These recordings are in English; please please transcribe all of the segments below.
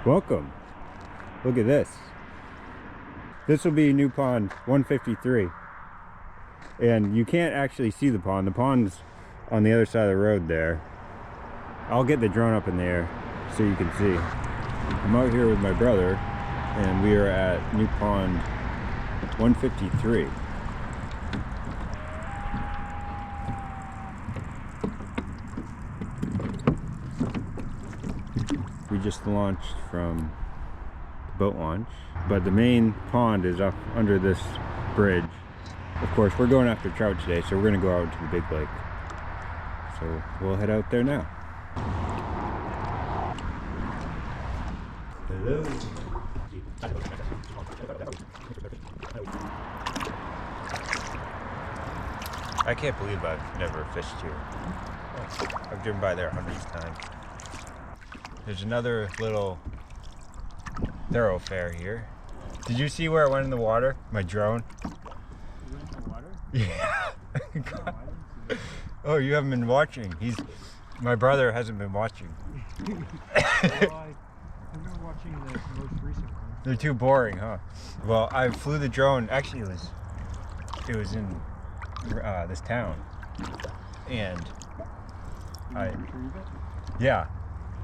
Welcome. Look at this. This will be new pond 153. And you can't actually see the pond. The pond's on the other side of the road there. I'll get the drone up in the air so you can see. I'm out here with my brother and we are at new pond 153. We just launched from the boat launch, but the main pond is up under this bridge. Of course, we're going after trout today, so we're going to go out to the big lake. So we'll head out there now. Hello. I can't believe I've never fished here. I've driven by there hundreds of times. There's another little thoroughfare here. Did you see where it went in the water? My drone? It went in the water? Yeah. Oh, you haven't been watching. My brother hasn't been watching. Well, I've been watching the most recent one. They're too boring, huh? Well, I flew the drone. Actually, it was in this town, and yeah,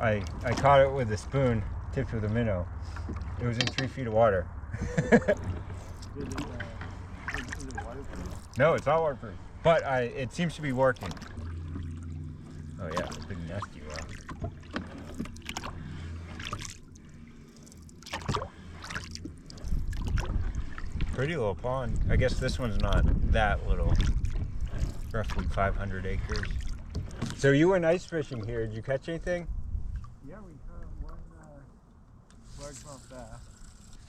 I caught it with a spoon tipped with a minnow. It was in 3 feet of water. Is it waterproof? No, it's not waterproof. But it seems to be working. Oh yeah, it's a big nasty rock. Pretty little pond. I guess this one's not that little. Roughly 500 acres. So you went ice fishing here. Did you catch anything? Yeah, we caught one largemouth bass.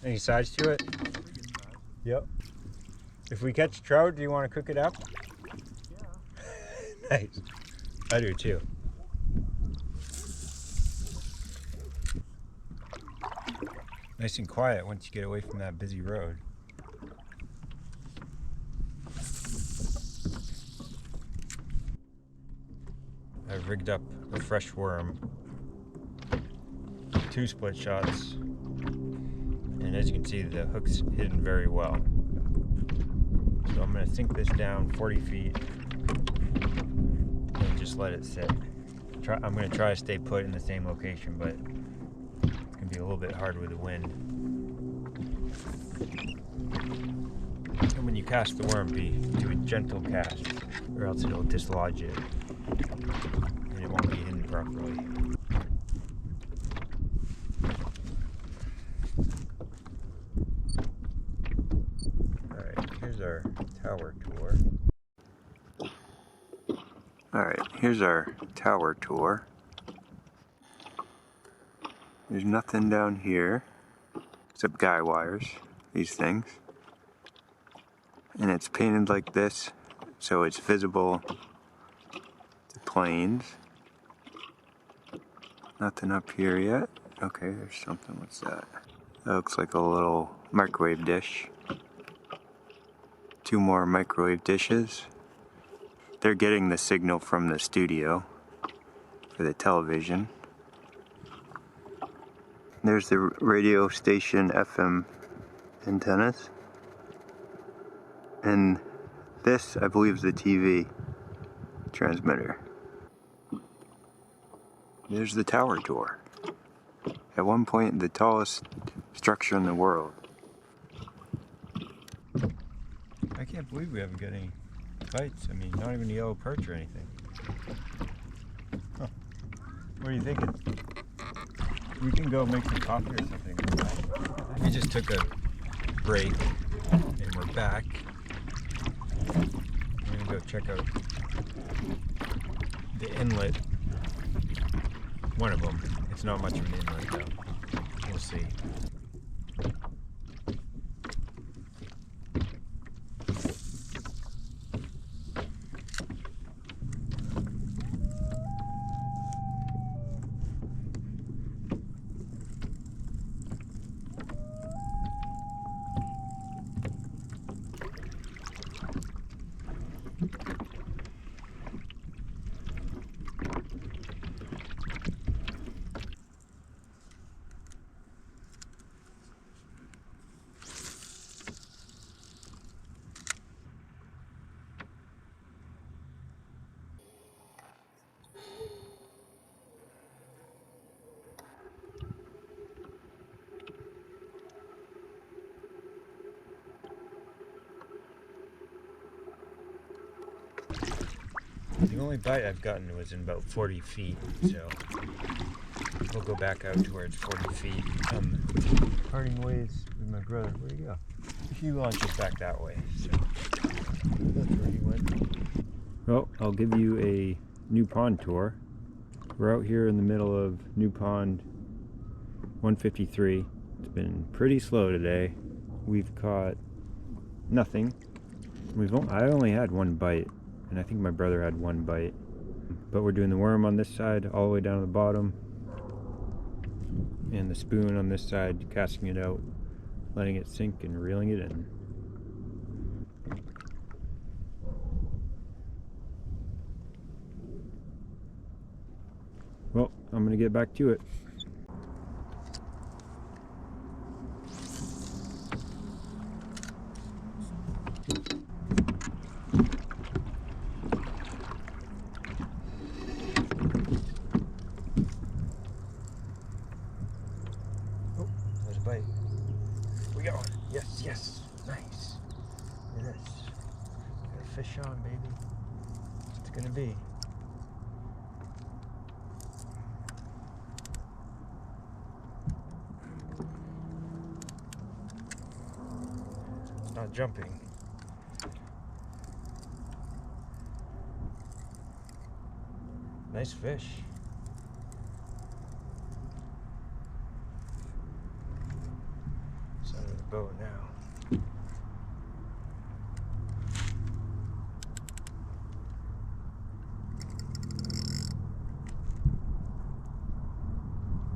Any size to it? Pretty good size. Yep. If we catch trout, do you want to cook it up? Yeah. Nice. I do too. Nice and quiet once you get away from that busy road. I've rigged up a fresh worm, 2 split shots, and as you can see, the hook's hidden very well. So I'm going to sink this down 40 feet and just let it sit. I'm going to try to stay put in the same location, but it's going to be a little bit hard with the wind. And when you cast the worm, do a gentle cast, or else it'll dislodge it. And it won't be hidden properly. Alright, here's our tower tour. Alright, here's our tower tour. There's nothing down here except guy wires, these things. And it's painted like this, so it's visible to planes. Nothing up here yet. Okay, there's something. What's that? That looks like a little microwave dish. 2 more microwave dishes. They're getting the signal from the studio for the television. There's the radio station FM antennas. And this, I believe, is the TV transmitter. There's the tower tour. At one point, the tallest structure in the world. I can't believe we haven't got any bites. I mean, not even a yellow perch or anything. Huh. What are you thinking? We can go make some coffee or something. We just took a break and we're back. We're gonna go check out the inlet. One of them. It's not much of an inlet though. We'll see. only bite I've gotten was in about 40 feet, so we'll go back out to where it's 40 feet. Parting ways with my brother. Where'd he go? He launches back that way, so that's where he went. Well, I'll give you a new pond tour. We're out here in the middle of New Pond 153. It's been pretty slow today. We've caught nothing. I only had one bite, and I think my brother had one bite. But we're doing the worm on this side all the way down to the bottom, and the spoon on this side, casting it out, letting it sink and reeling it in. Well, I'm gonna get back to it. Oh, there's a bite. We got one. Yes, yes. Nice. Look at this. Got a fish on, baby. That's what it's gonna be. Not jumping. Nice fish. It's under the boat now.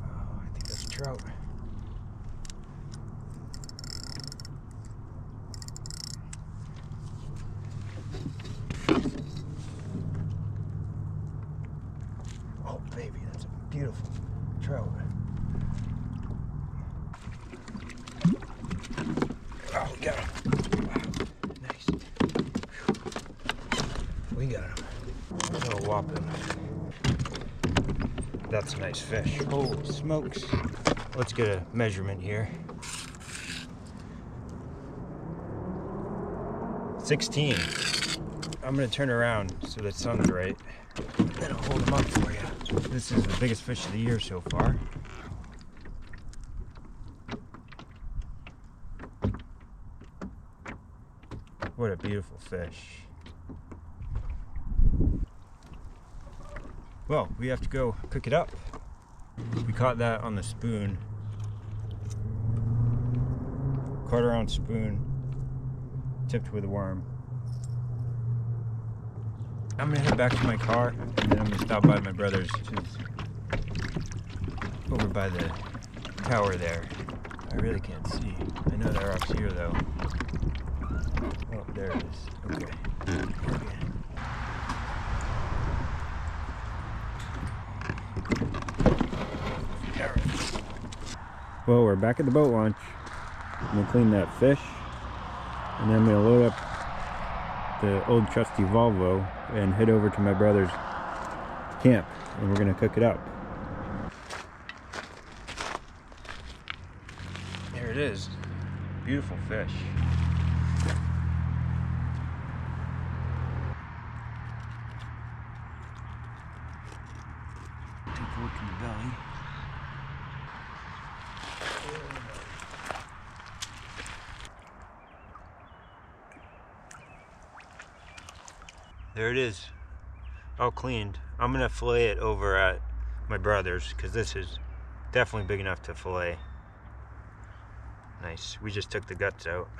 Oh, I think that's a trout. Oh, baby, that's a beautiful trout. Oh, we got him. Wow, nice. Whew. We got him. Oh, whopping. That's a nice fish. Holy smokes. Let's get a measurement here. 16. I'm gonna turn around so the sun's right. Then I'll hold them up for you. This is the biggest fish of the year so far. What a beautiful fish. Well, we have to go cook it up. We caught that on the spoon. 1/4 ounce spoon, tipped with a worm. I'm gonna head back to my car, and then I'm gonna stop by my brother's, which is over by the tower there. I really can't see. I know they're up here though. Oh, there it is. Okay. Well, we're back at the boat launch. I'm gonna clean that fish, and then I'm gonna load up the old trusty Volvo and head over to my brother's camp, and we're gonna cook it up. There it is. Beautiful fish. Take a look in the belly. There it is, all cleaned. I'm gonna fillet it over at my brother's because this is definitely big enough to fillet. Nice. We just took the guts out,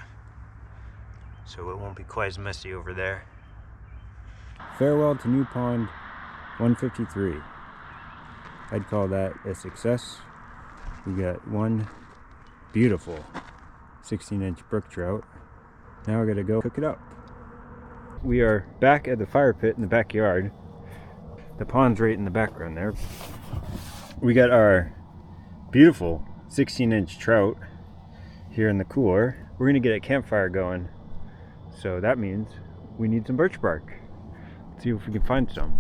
so it won't be quite as messy over there. Farewell to New Pond 153. I'd call that a success. We got one beautiful 16-inch brook trout. Now we gotta go cook it up. We are back at the fire pit in the backyard. The pond's right in the background there. We got our beautiful 16-inch trout here in the cooler. We're gonna get a campfire going. So that means we need some birch bark. Let's see if we can find some.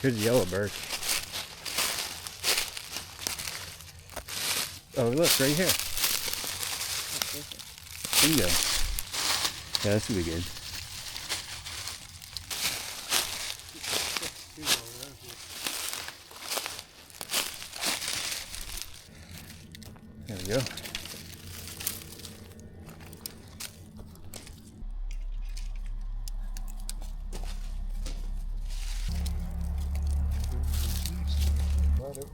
Here's yellow birch. Oh, look, right here. Bingo. Yeah, this will be good. go. But it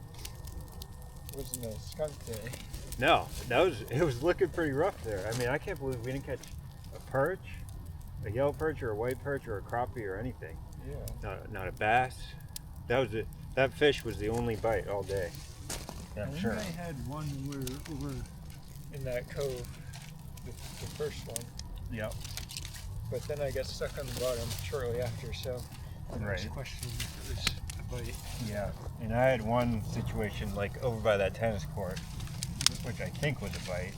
wasn't a skunk day. No, it was looking pretty rough there. I mean, I can't believe we didn't catch a perch, a yellow perch or a white perch or a crappie or anything. Yeah. Not a bass. That was it. That fish was the only bite all day. Yeah, I I'm think sure. I had one when we were over in that cove, the first one. Yep. But then I got stuck on the bottom shortly after, so I was Right. questioning if it was a bite. Yeah. And I had one situation like over by that tennis court, which I think was a bite.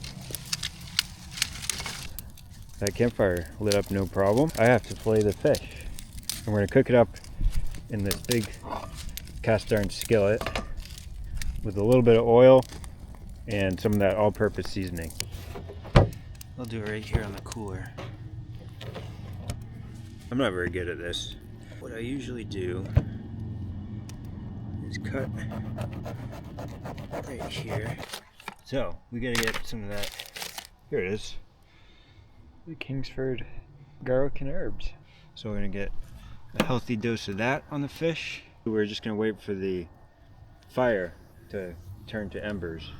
That campfire lit up no problem. I have to fillet the fish. And we're gonna cook it up in this big cast iron skillet with a little bit of oil and some of that all-purpose seasoning. I'll do it right here on the cooler. I'm not very good at this. What I usually do is cut right here. So we gotta get some of that. Here it is. The Kingsford garlic and herbs. So we're gonna get a healthy dose of that on the fish. We're just gonna wait for the fire to turn to embers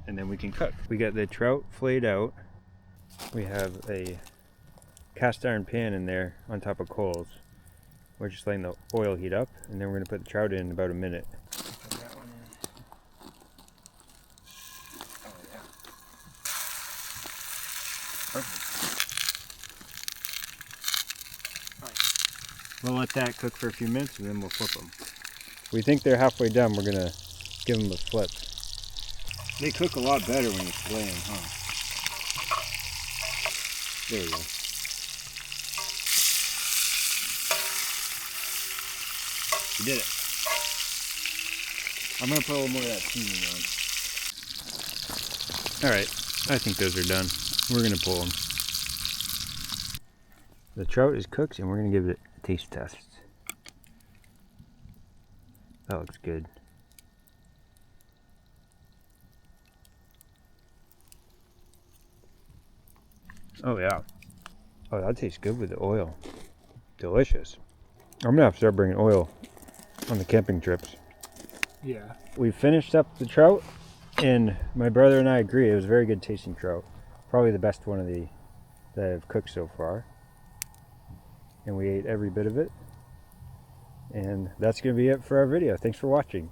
and then we can cook. We got the trout flayed out. We have a cast iron pan in there on top of coals. We're just letting the oil heat up and then we're gonna put the trout in about a minute. Put that one in. Oh yeah. Perfect. We'll let that cook for a few minutes and then we'll flip them. We think they're halfway done. We're gonna give them a flip. They cook a lot better when you fillet them, huh? There we go. We did it. I'm gonna put a little more of that seasoning on. All right, I think those are done. We're gonna pull them. The trout is cooked and we're gonna give it a taste test. That looks good. Oh yeah. Oh, that tastes good with the oil. Delicious. I'm gonna have to start bringing oil on the camping trips. Yeah. We finished up the trout and my brother and I agree it was a very good tasting trout. Probably the best one of the that I've cooked so far. And we ate every bit of it. And that's going to be it for our video. Thanks for watching.